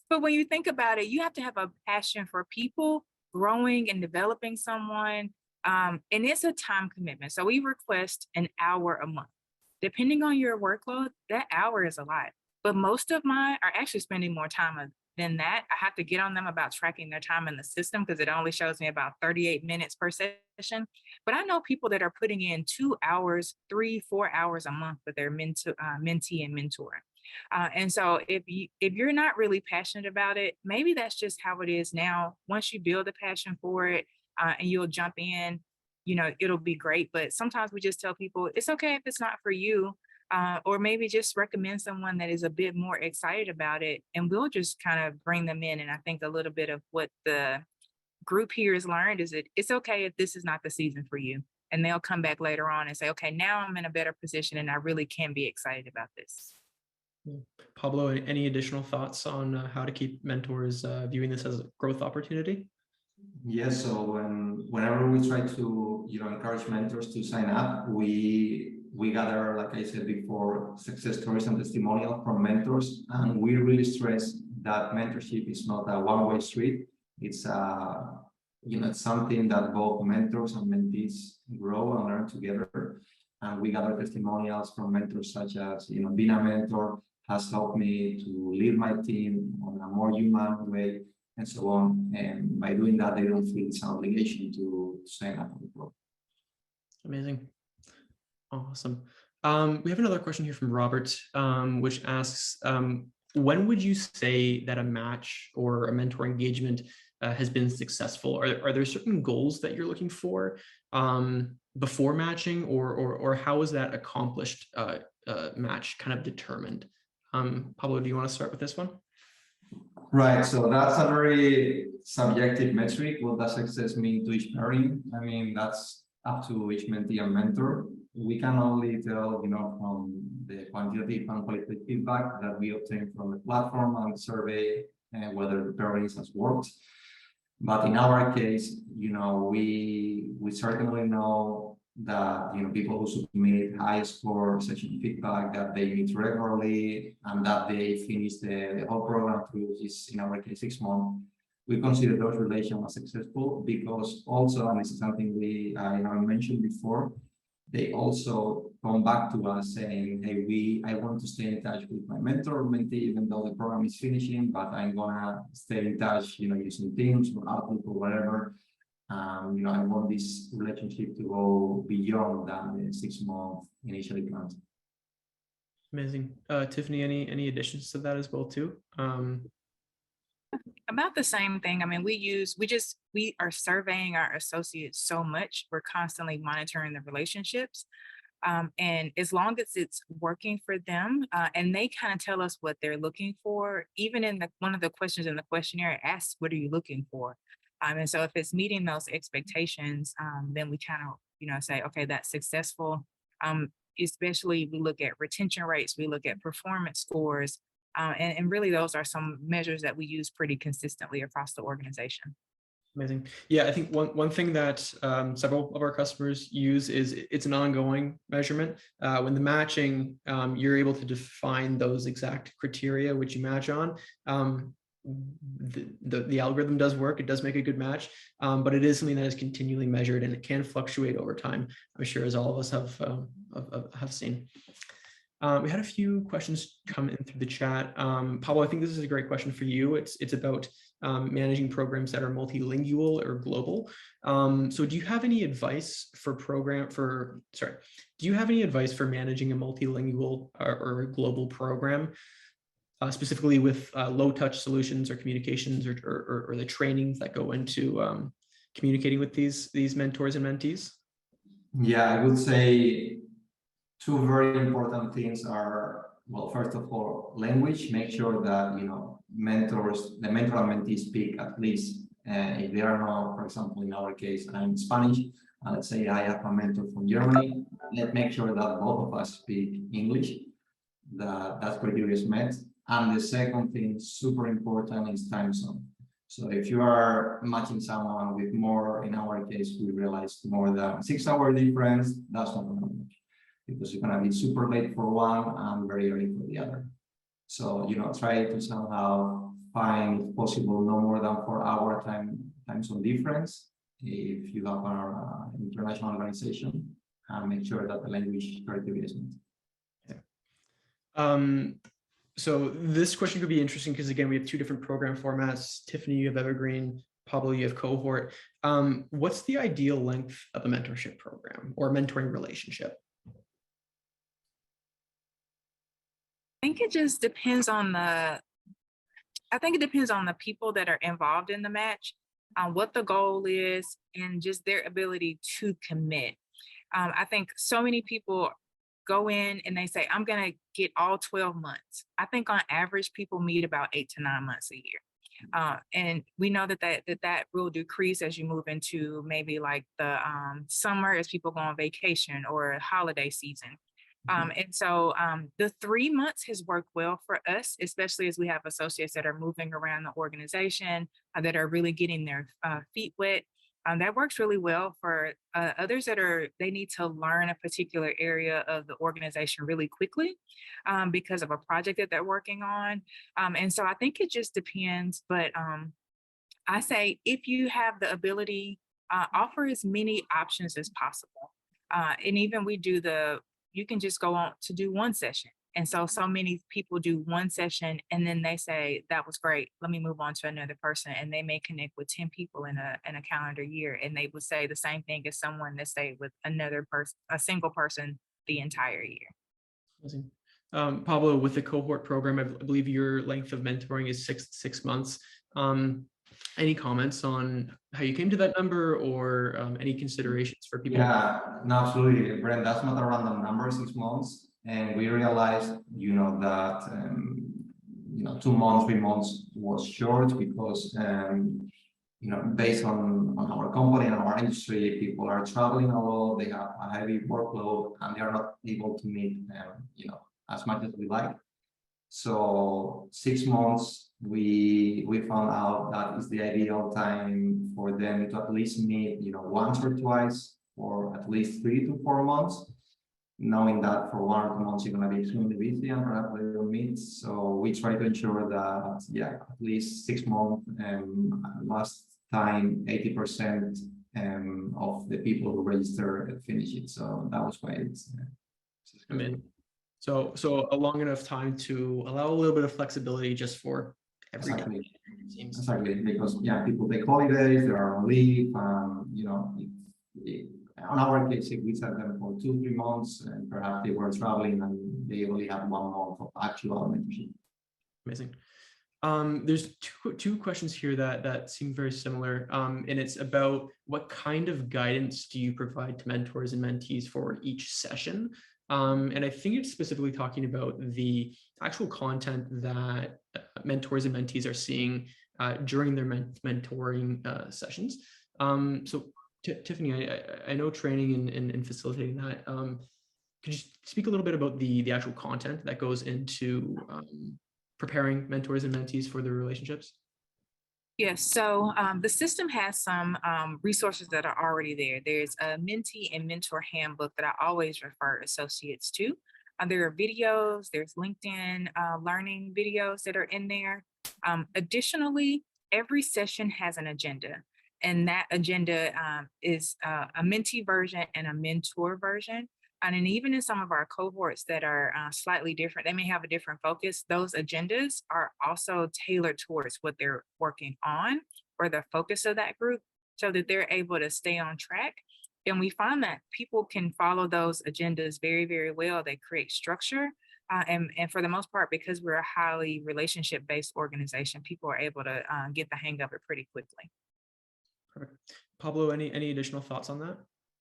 but when you think about it, you have to have a passion for people, growing and developing someone. And it's a time commitment. So we request an hour a month. Depending on your workload, that hour is a lot. But most of mine are actually spending more time than that. I have to get on them about tracking their time in the system because it only shows me about 38 minutes per session. But I know people that are putting in 2 hours, 3-4 hours a month with their mentee and mentor. And so if you're not really passionate about it, maybe that's just how it is now. Once you build a passion for it and you'll jump in, it'll be great. But sometimes we just tell people it's okay if it's not for you. Or maybe just recommend someone that is a bit more excited about it, and we'll just kind of bring them in. And I think a little bit of what the group here has learned is it's okay if this is not the season for you. And they'll come back later on and say, okay, now I'm in a better position and I really can be excited about this. Pablo, any additional thoughts on how to keep mentors viewing this as a growth opportunity? Yes, so whenever we try to encourage mentors to sign up, we gather, like I said before, success stories and testimonials from mentors, and we really stress that mentorship is not a one-way street. It's it's something that both mentors and mentees grow and learn together. And we gather testimonials from mentors such as, being a mentor has helped me to lead my team on a more human way, and so on. And by doing that, they don't feel it's an obligation to sign up for the program. Amazing. Awesome. We have another question here from Robert, which asks, when would you say that a match or a mentor engagement has been successful? Are there certain goals that you're looking for before matching, or how is that accomplished match kind of determined? Pablo, do you want to start with this one? Right, so that's a very subjective metric. What does success mean to each pairing? I mean, that's up to each mentee and mentor. We can only tell, from the quantitative and qualitative feedback that we obtain from the platform and the survey, and whether the pairings has worked. But in our case, we certainly know that people who submit high score session feedback, that they meet regularly and that they finish the whole program through this, in our case, 6 months. We consider those relations as successful because also, and this is something I mentioned before, they also come back to us saying, hey, I want to stay in touch with my mentor or mentee, even though the program is finishing, but I'm gonna stay in touch, using Teams or Outlook or whatever. I want this relationship to go beyond than the 6 months initially planned. Amazing. Tiffany, any additions to that as well too? About the same thing. I mean, we are surveying our associates so much. We're constantly monitoring the relationships. And as long as it's working for them, and they kind of tell us what they're looking for, even in one of the questions in the questionnaire asks, what are you looking for? And so if it's meeting those expectations, then we kind of, say, okay, that's successful. Especially we look at retention rates, we look at performance scores, and really those are some measures that we use pretty consistently across the organization. Amazing. Yeah, I think one thing that several of our customers use is it's an ongoing measurement. When the matching, you're able to define those exact criteria which you match on. the algorithm does work. It does make a good match, but it is something that is continually measured, and it can fluctuate over time, I'm sure, as all of us have seen. We had a few questions come in through the chat. Pablo, I think this is a great question for you. It's about managing programs that are multilingual or global. So do you have any advice for do you have any advice for managing a multilingual or a global program, specifically with low touch solutions or communications or the trainings that go into communicating with these mentors and mentees? Yeah, I would say two very important things are, well, first of all, language. Make sure that, the mentor and mentee speak at least, if they are not, for example, in our case, I'm Spanish, let's say I have a mentor from Germany, let's make sure that both of us speak English, that criteria is met. And the second thing, super important, is time zone. So if you are matching someone with more, in our case, we realized more than 6 hour difference, that's not going to work, because you're going to be super late for one and very early for the other. So, try to somehow find, if possible, no more than 4 hour time zone difference if you have an international organization, and make sure that the language criteria is met. Yeah. So this question could be interesting because, again, we have two different program formats. Tiffany, you have Evergreen. Pablo, you have cohort. What's the ideal length of a mentorship program or mentoring relationship? I think it just depends on the people that are involved in the match, what the goal is, and just their ability to commit. I think so many people go in and they say, I'm going to get all 12 months. I think on average, people meet about 8 to 9 months a year. And we know that will decrease as you move into maybe like the summer, as people go on vacation, or holiday season. And so the 3 months has worked well for us, especially as we have associates that are moving around the organization, that are really getting their feet wet. That works really well for others they need to learn a particular area of the organization really quickly because of a project that they're working on. And so I think it just depends. But I say, if you have the ability, offer as many options as possible. And even you can just go on to do one session. And so many people do one session and then they say, that was great, let me move on to another person. And they may connect with 10 people in a calendar year. And they would say the same thing as someone that stayed with another person, a single person, the entire year. Amazing. Pablo, with the cohort program, I believe your length of mentoring is six months. Any comments on how you came to that number, or any considerations for people? Yeah, no, absolutely, Brent. That's not a random number, 6 months. And we realized, that 2 months, 3 months was short because, based on our company and our industry, people are traveling a lot, they have a heavy workload, and they are not able to meet, as much as we like. So 6 months, we found out that is the ideal time for them to at least meet, once or twice, for at least 3 to 4 months, knowing that for 1 or 2 months you're going to be extremely busy and perhaps they will meet. So we try to ensure that, at least 6 months, last time 80% of the people who register finish it. So that was why it's So a long enough time to allow a little bit of flexibility just for every exactly. time. Exactly, because people take holidays, they are on leave, on our case, if we set them for 2-3 months, and perhaps they were traveling and they only have 1 month of actual mentorship. Amazing. There's two questions here that seem very similar, and it's about what kind of guidance do you provide to mentors and mentees for each session? And I think it's specifically talking about the actual content that mentors and mentees are seeing during their mentoring sessions. So Tiffany, I know training and facilitating that. Could you speak a little bit about the actual content that goes into preparing mentors and mentees for their relationships? Yes, so the system has some resources that are already there. There's a mentee and mentor handbook that I always refer associates to. There are videos, there's LinkedIn learning videos that are in there. Additionally, every session has an agenda, and that agenda is a mentee version and a mentor version. And then even in some of our cohorts that are slightly different, they may have a different focus. Those agendas are also tailored towards what they're working on or the focus of that group so that they're able to stay on track. And we find that people can follow those agendas very, very well. They create structure. And for the most part, because we're a highly relationship-based organization, people are able to get the hang of it pretty quickly. Perfect. Pablo, any additional thoughts on that?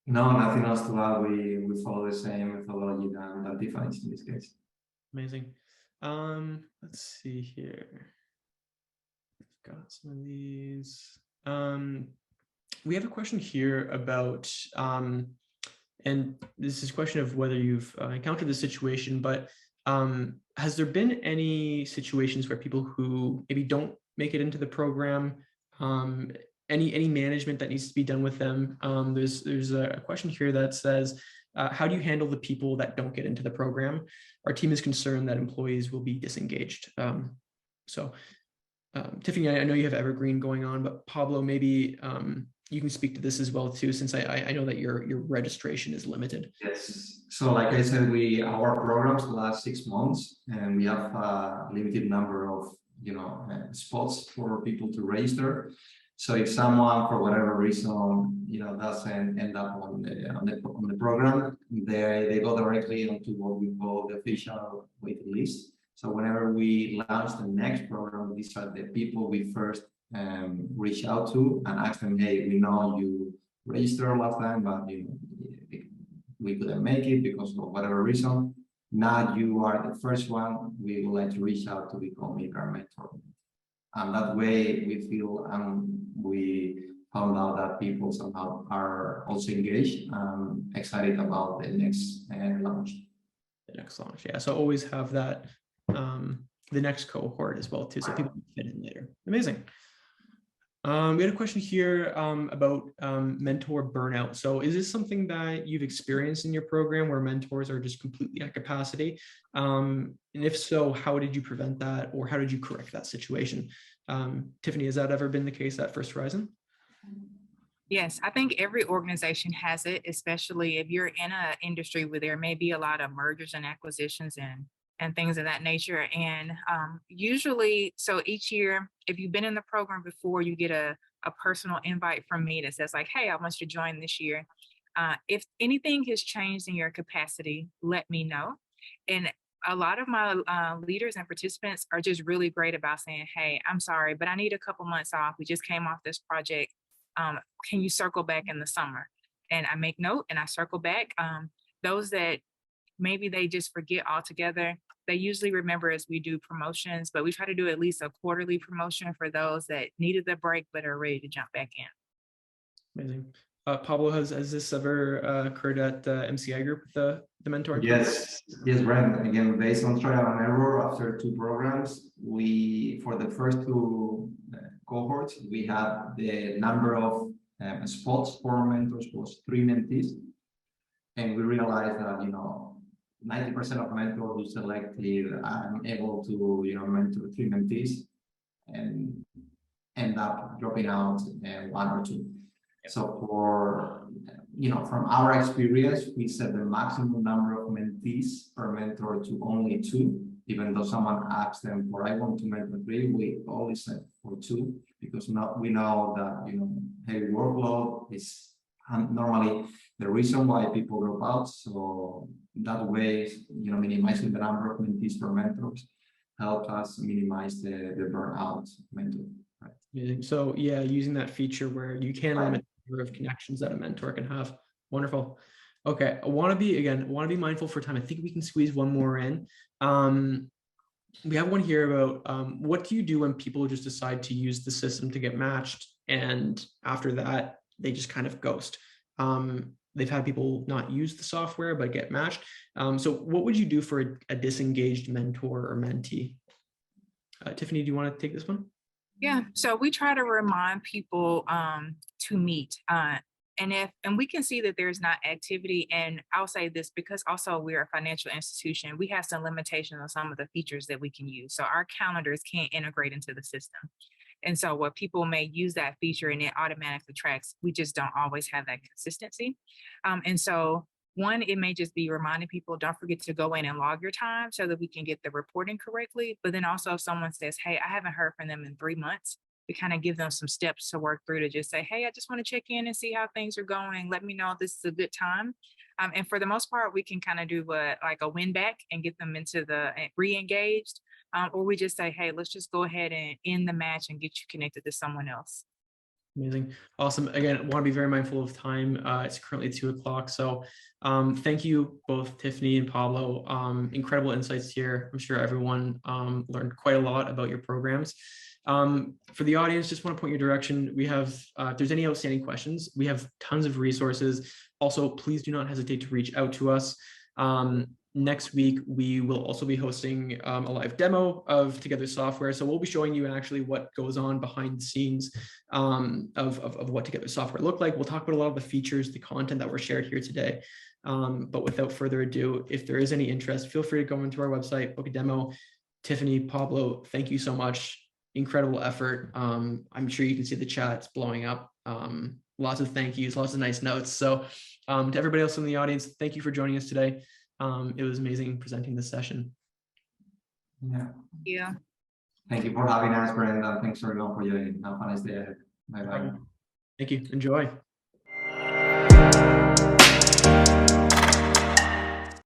No, nothing else to add. We follow the same methodology than Tiffany's in this case. Amazing. Let's see here. I've got some of these. We have a question here about, and this is a question of whether you've encountered this situation, but has there been any situations where people who maybe don't make it into the program, any management that needs to be done with them? There's a question here that says, how do you handle the people that don't get into the program? Our team is concerned that employees will be disengaged. Tiffany, I know you have Evergreen going on, but Pablo, maybe you can speak to this as well too, since I know that your registration is limited. Yes. So like I said, our programs last 6 months, and we have a limited number of spots for people to register. So if someone, for whatever reason, doesn't end up on the program, they go directly onto what we call the official waiting list. So whenever we launch the next program, these are the people we first reach out to and ask them, hey, we know you registered last time, but we couldn't make it because of whatever reason. Now you are the first one we would like to reach out to become a mentor. And that way we feel we found out that people somehow are also engaged and excited about the next launch. The next launch, yeah. So always have that, the next cohort as well too, so people can fit in later. Amazing. We had a question here about mentor burnout. So is this something that you've experienced in your program where mentors are just completely at capacity? And if so, how did you prevent that, or how did you correct that situation? Tiffany, has that ever been the case at First Horizon? Yes, I think every organization has it, especially if you're in an industry where there may be a lot of mergers and acquisitions and things of that nature. And usually, so each year, if you've been in the program before, you get a personal invite from me that says like, hey, I want you to join this year. If anything has changed in your capacity, let me know. And a lot of my leaders and participants are just really great about saying, hey, I'm sorry, but I need a couple months off. We just came off this project. Can you circle back in the summer? And I make note and I circle back. Those that maybe they just forget altogether, they usually remember as we do promotions, but we try to do at least a quarterly promotion for those that needed the break but are ready to jump back in. Amazing. Pablo, has this ever occurred at the MCI group, the mentoring? Yes, Brent. Again, based on trial and error, after 2 programs, for the first 2 cohorts, we had the number of spots for mentors was 3 mentees, and we realized that 90% of mentors who selected are able to mentor 3 mentees and end up dropping out 1 or 2. So from our experience, we set the maximum number of mentees per mentor to only 2. Even though someone asks them for, I want to mentor 3, we always set for 2 because we know that heavy workload is normally the reason why people drop out. So that way, minimizing the number of mentees per mentors help us minimize the burnout mentor. Right. So yeah, using that feature where you can limit the number of connections that a mentor can have. Wonderful. Okay, I want to be mindful for time. I think we can squeeze one more in. We have one here about what do you do when people just decide to use the system to get matched, and after that they just kind of ghost? They've had people not use the software but get matched. So what would you do for a disengaged mentor or mentee? Tiffany, do you want to take this one? Yeah, so we try to remind people to meet. And we can see that there's not activity, and I'll say this because also we're a financial institution, we have some limitations on some of the features that we can use. So our calendars can't integrate into the system. And so what people may use that feature and it automatically tracks, we just don't always have that consistency. And so one, it may just be reminding people, don't forget to go in and log your time so that we can get the reporting correctly. But then also if someone says, hey, I haven't heard from them in 3 months, we kind of give them some steps to work through to just say, hey, I just want to check in and see how things are going. Let me know if this is a good time. And for the most part, we can kind of do like a win back and get them into the re-engaged. Or we just say, hey, let's just go ahead and end the match and get you connected to someone else. Amazing. Awesome. Again, I want to be very mindful of time. It's currently 2 o'clock. So thank you both, Tiffany and Pablo. Incredible insights here. I'm sure everyone learned quite a lot about your programs. For the audience, just want to point your direction. We have, if there's any outstanding questions, we have tons of resources. Also, please do not hesitate to reach out to us. Next week, we will also be hosting a live demo of Together Software. So we'll be showing you actually what goes on behind the scenes of what Together Software look like. We'll talk about a lot of the features, the content that were shared here today. But without further ado, if there is any interest, feel free to go into our website, book a demo. Tiffany, Pablo, thank you so much. Incredible effort. I'm sure you can see the chat, it's blowing up. Lots of thank yous, lots of nice notes. So to everybody else in the audience, thank you for joining us today. It was amazing presenting this session. Yeah. Thank you for having us, Brenda. Thanks everyone for joining. Have a nice day. Bye-bye. Thank you. Enjoy.